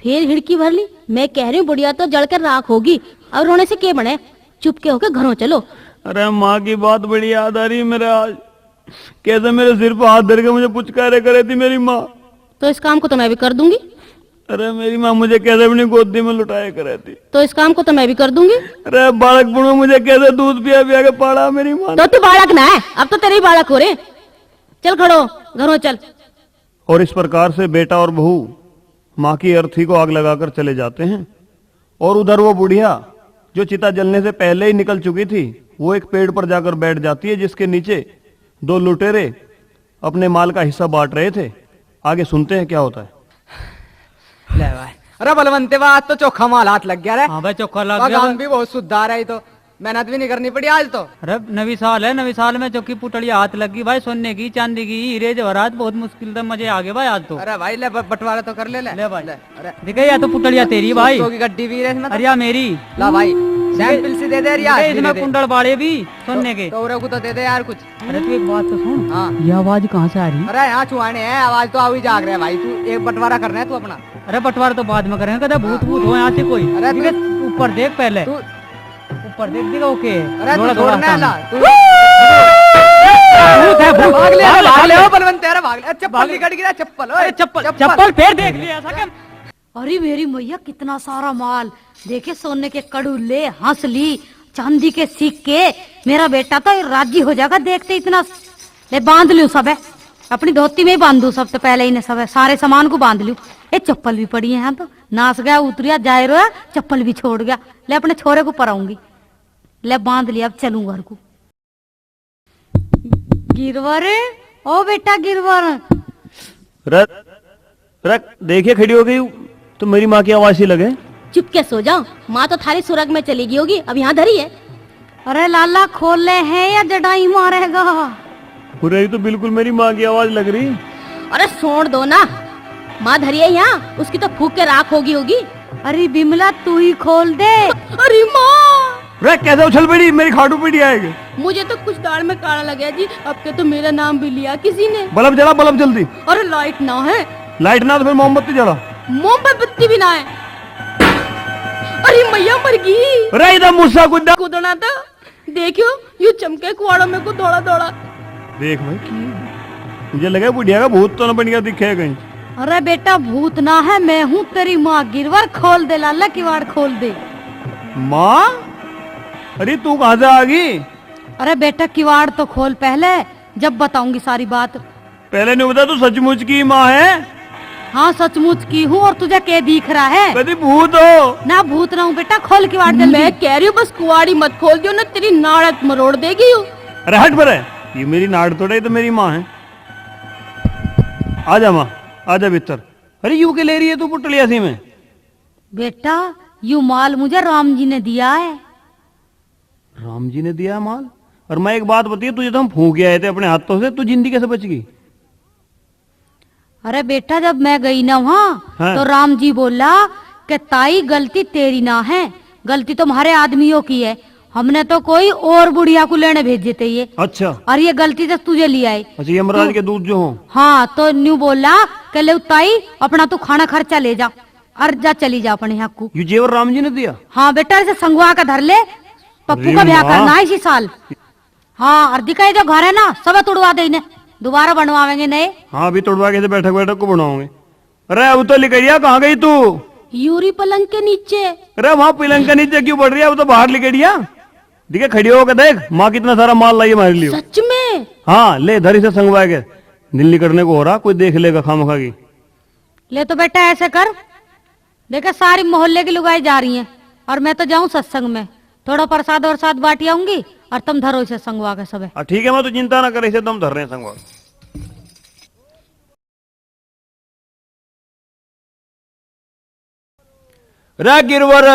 फिर हिड़की भर ली। मैं कह रही हूँ बुढ़िया तो जल कर राख होगी, और रोने से के बने। चुपके होके घरों चलो। अरे माँ की बात बड़ी याद आ रही है मेरे आज। कैसे मेरे सिर पर हाथ धर के मुझे पुचकारे करे थी मेरी माँ। तो इस काम को तो मैं भी कर दूंगी। अरे मेरी माँ मुझे कैसे अपनी गोदी में लुटाया करे थी। तो इस काम को तो मैं भी कर दूंगी। अरे बालकपन में मुझे कैसे दूध पिया पिया के पाला मेरी माँ। तो तू बालक ना है, अब तो तेरे ही बालक हो रहे। चल खड़ो, घरों चल। और इस प्रकार से बेटा और बहू माँ की अर्थी को आग लगाकर चले जाते हैं। और उधर वो बुढ़िया जो चिता जलने से पहले ही निकल चुकी थी, वो एक पेड़ पर जाकर बैठ जाती है, जिसके नीचे दो लुटेरे अपने माल का हिस्सा बांट रहे थे। आगे सुनते हैं क्या होता है। ले भाई, अरे बलवंते बात तो चोखा माल हाथ लग गया रे। हाँ भाई चोखा लग गया। काम भी बहुत सुधार है, तो मेहनत भी नहीं करनी पड़ी आज तो। अरे नवी साल है, नवी साल में चौकी पुटड़ी हाथ लगी भाई। सोने की चांदी की हीरे जवाहरात बहुत मुश्किल से मजे आ गए भाई आज तो। अरे भाई ले बंटवारा तो कर ले भाई। अरे दिखे या तो पुटड़िया तेरी भाई, की गड्डी भी है इसमें। अरे या मेरी। ला भाई सैंपल से दे दे यार। इसमें कुंडल बाड़े भी सोने के। तो को तो दे दे यार कुछ। अरे तू एक बात तो सुन। हाँ ये आवाज कहाँ से आ रही है? अरे यहाँ चुहाने हैं, आवाज तो आवी जाग रहा है भाई। तू एक बंटवारा करना है तू अपना। अरे बंटवारा तो बाद में करेंगे, कदा भूत भूत हो यहाँ से कोई। अरे ठीक है, ऊपर देख पहले, तू ऊपर देख देगा। ओके अरे तू थोड़ा छोड़ना है ला तू। भूत है, भूत। भाग ले भाग ले। ओ बलवंत तेरा भाग ले। चप्पल निकल गिरा चप्पल। ओए चप्पल फिर देख लिया ऐसा क्या? अरे मेरी मैया कितना सारा माल देखे। सोने के कड़ूले, हंसली, चांदी के सिक्के। मेरा बेटा तो राजी हो जाएगा देखते इतना। ले बांध लूं सब है, अपनी धोती में ही बांध दूं। सब तो पहले ही ने सब है, सारे सामान को बांध लूं। ये चप्पल भी पड़ी है यहाँ तो। नाच गया, उतरिया, जाए रोया, चप्पल भी छोड़ गया। ले अपने छोरे को पराऊंगी। ले बांध लिया, अब चलूं घर को। गिरवर, ओ बेटा गिरवर। रख रख, देखिए खड़ी हो गई तो मेरी माँ की आवाज सी लगे। चुपके सो जाओ, माँ तो थारी सुरग में चली गई होगी, अब यहाँ धरी है। अरे लाला खोल ले है या जटाई मारेगा? पूरे तो बिल्कुल मेरी माँ की आवाज लग रही। अरे छोड़ दो ना, माँ धरी है यहाँ, उसकी तो फूक के राख होगी। अरे बिमला तू ही खोल दे। अरे माँ, रे कैसे उछल पड़ी, मेरी खाटू पीटी आएगी। मुझे तो कुछ दाढ़ में काला लग गया जी। अब के तो मेरा नाम भी लिया किसी ने। बल्ब जला, बल्ब जल्दी। अरे लाइट ना है। लाइट ना तो फिर मोमबत्ती जला। मोमबत्ती भी ना है। अरे मैया मर गई। अरे इधर मुस्सा कुदा कूदना था, देखियो यू चमके कुआड़ों में को दौड़ा दौड़ा। देख भाई की मुझे लगा बुढ़िया का भूत तो न बन गया दिखे कहीं। अरे बेटा भूत ना है, मैं हूँ तेरी माँ। गिरवर खोल दे लाला, किवाड़ खोल दे। माँ, अरे तू कहाँ से आ गई? अरे बेटा किवाड़ तो खोल पहले, जब बताऊंगी सारी बात। पहले नहीं बता, तू सचमुच की माँ है? हाँ सचमुच की हूँ। और तुझे क्या दिख रहा है? कभी भूत हो? ना भूत ना हूँ बेटा, खोल किवाड़ जल्दी। मैं कह रही हूँ बस कुआड़ी मत खोल दियो ना, तेरी नाड़त मरोड़ देगी। अरे हट पर है, ये मेरी नाड़ तोड़े तो मेरी माँ है। आजा माँ, आजा भीतर। अरे यू के ले रही है तू पुटलिया सी में? बेटा यू माल मुझे राम जी ने दिया है। राम जी ने दिया माल? और मैं एक बात बताइए, तुझे तो हम फूंक आए थे अपने हाथों से, तू जिंदगी कैसे बच गई? अरे बेटा जब मैं गई ना वहाँ हाँ। तो राम जी बोला कि ताई गलती तेरी ना है, गलती तुम्हारे आदमियों की है। हमने तो कोई और बुढ़िया को लेने भेजे थे ये। अच्छा, और ये गलती तो तुझे लिया है। अच्छा यमराज के दूध जो हो। हाँ तो न्यू बोला कि ले ताई अपना तू खाना खर्चा ले जा और जा चली जा अपने यहाँ को। ये जेवर राम जी ने दिया? हाँ बेटा ऐसे संगवा का धर ले, पप्पू का ब्याह करना है इसी साल। हाँ और दिखाई जो घर है ना सब तोड़वा दे, इन्हें दोबारा बनवाएंगे नए। हाँ अभी तोड़वा के बैठक बैठक को बनाओगे। अरे अब तो लिकड़िया कहाँ गई तू? यूरी पलंग के नीचे। अरे वहाँ पलंग के नीचे क्यों बढ़ रही है? अब तो बाहर लिकड़िया दिखे खड़ी होकर देख, माँ कितना सारा माल लाई हमारे लिए। सच में? हाँ ले धरी से संगवा के, दिल्ली करने को हो रहा, कोई देख लेगा खामखा की। ले तो बेटा ऐसे कर, देखा सारी मोहल्ले की लुगाई जा रही हैं और मैं तो जाऊं सत्संग में, थोड़ा प्रसाद और साथ बाटी आऊंगी और तुम धरो इसे संगवा के सब। ठीक है, मैं तो चिंता ना करे, इसे तुम धर रहे हैं संगवा। रे गिरवर,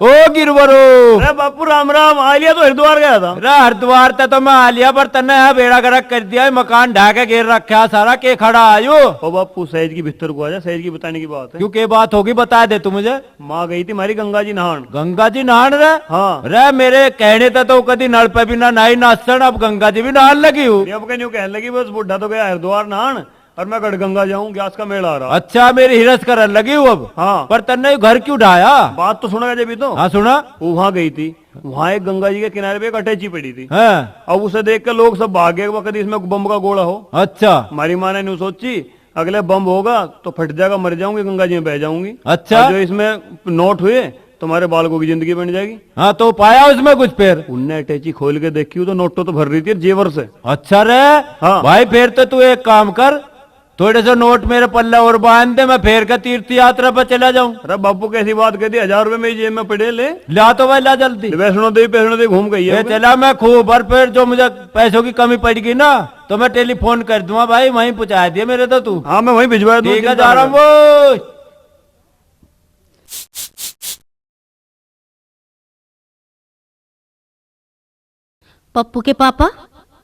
ओ गिरवरो। अरे बापू राम राम, आ लिया तो हरिद्वार गया था। रे हरिद्वार तो मैं आ लिया, पर तन्ने है बेड़ा गर्क कर दिया, मकान ढा के घेर रखा सारा, के खड़ा आयो। ओ बापू सहज की भीतर को आजा, सहज की बताने की बात है। क्यों के बात होगी बता दे तू मुझे। माँ गई थी हमारी गंगा जी नहान। गंगा जी नहान रे? हाँ। रे मेरे कहने तो कदी नल पे भी ना नहाई नाचन, अब गंगा जी भी नहान लगी हूँ। अब कहने कहने लगी बस बुढ़ा तो गया हरिद्वार नहान और मैं गढ़गंगा जाऊं, गैस का मेला आ रहा। अच्छा मेरी हिरस करन लगी हूँ अब। हाँ। पर तन्ने घर क्यों ढाया? बात तो सुना जब तो। हाँ सुना। वो वहां गई थी, वहां एक गंगा जी के किनारे पे एक अटैची पड़ी थी। हाँ। अब उसे देख के लोग सब भागे, वक्त इसमें बम का गोला हो। अच्छा। हमारी माँ ने न्यू सोची अगले बम होगा तो फट जाएगा, मर जाऊंगी, गंगा जी में बह जाऊंगी। अच्छा। और जो इसमें नोट हुए तुम्हारे बालकों की जिंदगी बन जाएगी। हाँ तो पाया उसमें कुछ फिर? उनने अटैची खोल के देखी तो नोटों तो भर रही थी जेवर से। अच्छा रे। हाँ। भाई फिर तो तू एक काम कर, थोड़े से नोट मेरे पल्ले और बांध दे, मैं फेर का तीर्थ यात्रा पर चला जाऊं। अरे बापू कैसी बात कहती, 1000 रुपए मेरी जेब में पड़े, ले ला तो भाई ला जल्दी। वैष्णो देवी घूम गई ये है। चला मैं खूब, और फिर जो मुझे पैसों की कमी पड़ेगी ना तो मैं टेलीफोन कर दूंगा भाई, वहीं पहुंचा दिया मेरे तो तू। हाँ मैं वहीं भिजवा दूं। ठीक है जा रहा हूँ वो। पप्पू के पापा,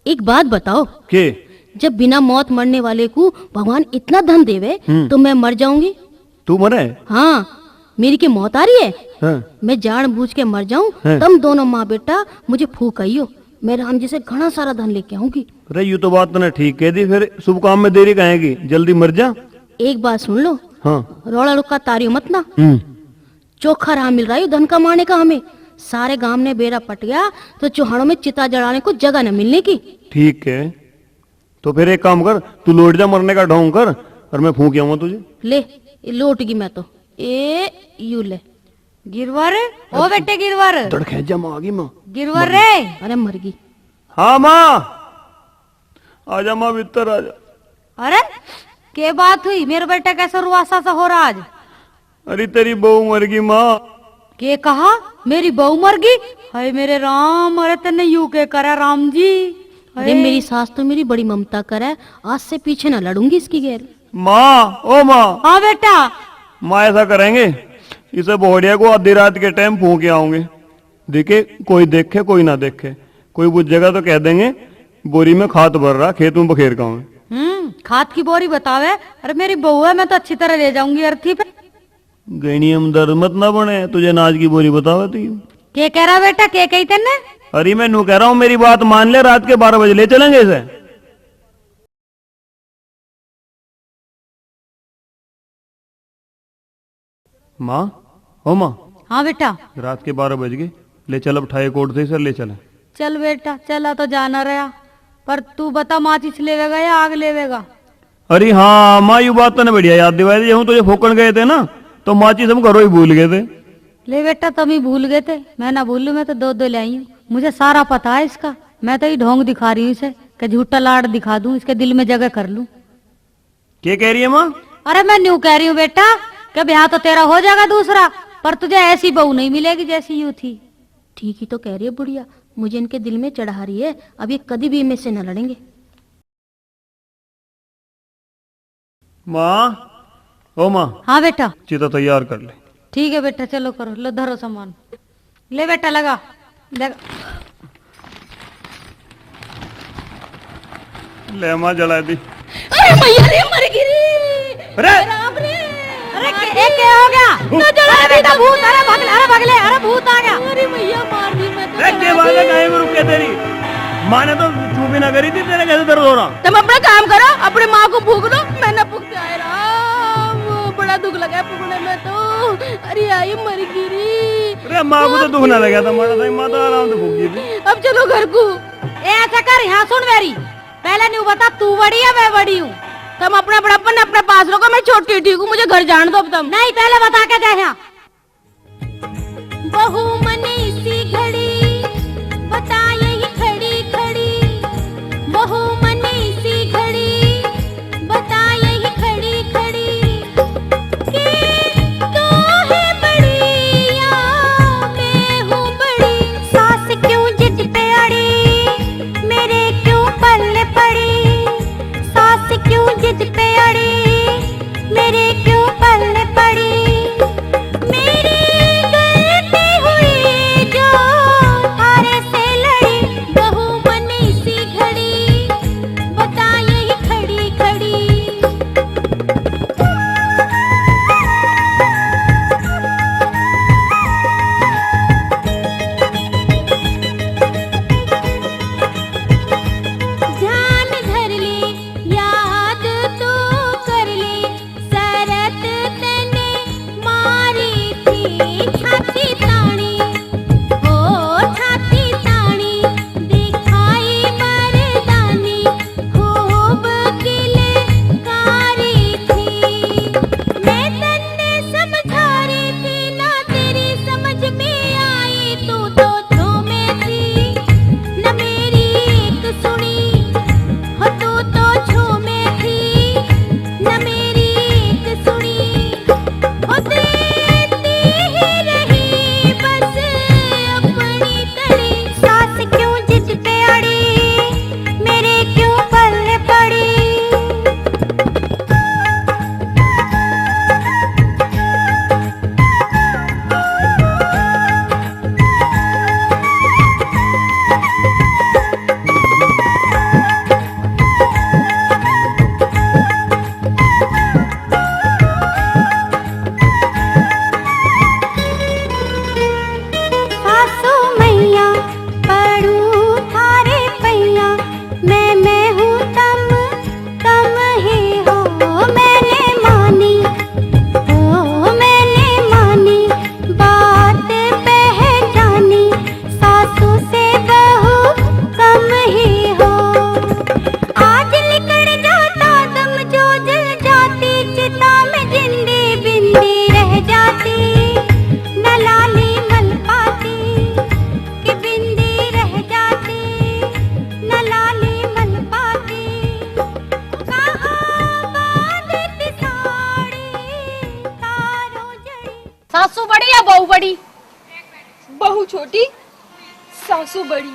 एक बात बताओ, के जब बिना मौत मरने वाले को भगवान इतना धन देवे तो मैं मर जाऊंगी? तू मरे? हाँ, मेरी की मौत आ रही है। हाँ। मैं जानबूझ के मर जाऊं, हाँ। तुम दोनों माँ बेटा मुझे फूक आइयो, मैं राम जी से घना सारा धन लेके आऊंगी। अरे यू तो बात तूने ठीक कह दी, फिर शुभ काम में देरी कहेगी, जल्दी मर जा। एक बात सुन लो, हाँ। रोड़ा रुका तारियो मत ना। चोखा राह मिल रहा है धन कमाने का हमें। सारे गांव ने बेरा पट गया तो चौहानों में चिता जलाने को जगह न मिलने की। ठीक है, तो फिर एक काम कर, तू लौट जा, मरने का ढोंग कर और मैं फूंक आऊंगा तुझे। ले लौट गई मैं तो। ए यू ले। गिरवर, ओ बेटे गिरवर, तड़खे जा माँ आ गई माँ। गिरवर रे। अरे मर गई। हाँ माँ, आजा माँ भीतर आजा। अरे के बात हुई, मेरा बेटा कैसा रुआसा सा हो रहा आज? अरे तेरी बहू मर गई माँ। के कहा मेरी बहू मर गई? हाय मेरे राम, अरे तेने यू के करा राम जी। अरे मेरी सास तो मेरी बड़ी ममता करे, आज से पीछे न लड़ूंगी इसकी गैर। माँ, ओ माँ। हाँ बेटा। माँ ऐसा करेंगे, इसे बोहड़िया को आधी रात के टाइम फूंक के आऊंगे, देखे कोई देखे कोई ना देखे, कोई बुझेगा तो कह देंगे बोरी में खाद भर रहा, खेत में बखेर का हूँ। खाद की बोरी बतावे। अरे मेरी बहू है, मैं तो अच्छी तरह ले जाऊंगी अर्थी पे। गणियम दर्द मत ना बने, तुझे नाज की बोरी बतावे तू। के कह रहा बेटा, के कही तेने? अरे मैं नू कह रहा हूँ मेरी बात मान ले, रात के 12 बजे ले चलेंगे इसे। माँ, ओ माँ। हाँ बेटा। रात के 12 बज गए, ले चल अब ठाए कोट से सर ले चले। चल बेटा, चला तो जाना रहा, पर तू बता माचिस लेवेगा या आग लेवेगा? अरे हाँ माँ, यू बात तो ने बढ़िया याद दिवाई दी, हम तुझे फोकन गए थे ना तो माचिस हम घरों ही भूल गए थे। ले बेटा, तुम ही भूल गए थे, मैं ना भूलू, मैं तो दो ले आई हूँ, मुझे सारा पता है इसका। मैं तो ये ढोंग दिखा रही हूँ इसे कि झूठा लाड दिखा दूं, इसके दिल में जगह कर लूं। क्या कह रही है माँ? अरे मैं न्यू कह रही हूँ बेटा कि ब्याह तो तेरा हो जाएगा दूसरा, पर तुझे ऐसी बहू नहीं मिलेगी जैसी यू थी। ठीक ही तो कह रही है बुढ़िया, मुझे इनके दिल में चढ़ा रही है, अब ये कभी भी इनमें से न लड़ेंगे। माँ, ओ माँ। हाँ बेटा। चिता तैयार कर ले। ठीक है बेटा, चलो करो, लो धरो सामान, ले बेटा लगा लगा। ले माँ जला दी। अरे भैया रे, मर गिरी। अरे राम रे। अरे क्या हो गया? अरे बेटा भूत, अरे भगले, अरे भूत आ गया। अरे भैया मार दी मैं तो। के बात है, कहीं में रुके तेरी माँ ने तो चूप ही ना करी थी, तेरे कैसे दर्द हो रहा? तुम अपना काम करो, अपने माँ को भूख दो, मैं न भूखते आए राम, बड़ा दुख लगा भूखने में तो। अरे आई मर गिरी। अरे माँ को तो दुख ना लगा था, माँ तो आराम से भूख गई थी। अब चलो घर को। ऐसा कर, यहाँ सुन मेरी, पहले न्यू बता तू बड़ी है मैं बड़ी हूँ? तुम अपना बड़प्पन अपने पास रखो, मैं छोटी ठीक हूँ, मुझे घर जाने दो अब तुम। नहीं, पहले बता के जा। यहाँ बहू मनी सी घड़ी बता यही खड़ी खड़ी, बहू मनी सी घड़ी बता यही खड़ी खड़ी, कि तू है बड़ी या मैं हूँ बड़ी। सास क्यों जिद पे अड़ी, मेरे क्यों पल्ले पड़ी? सास क्यों जिद पे अड़ी, मेरे क्यों पल्ले पड़ी? सासू बड़ी या बहू बड़ी? बहू छोटी, सासू बड़ी।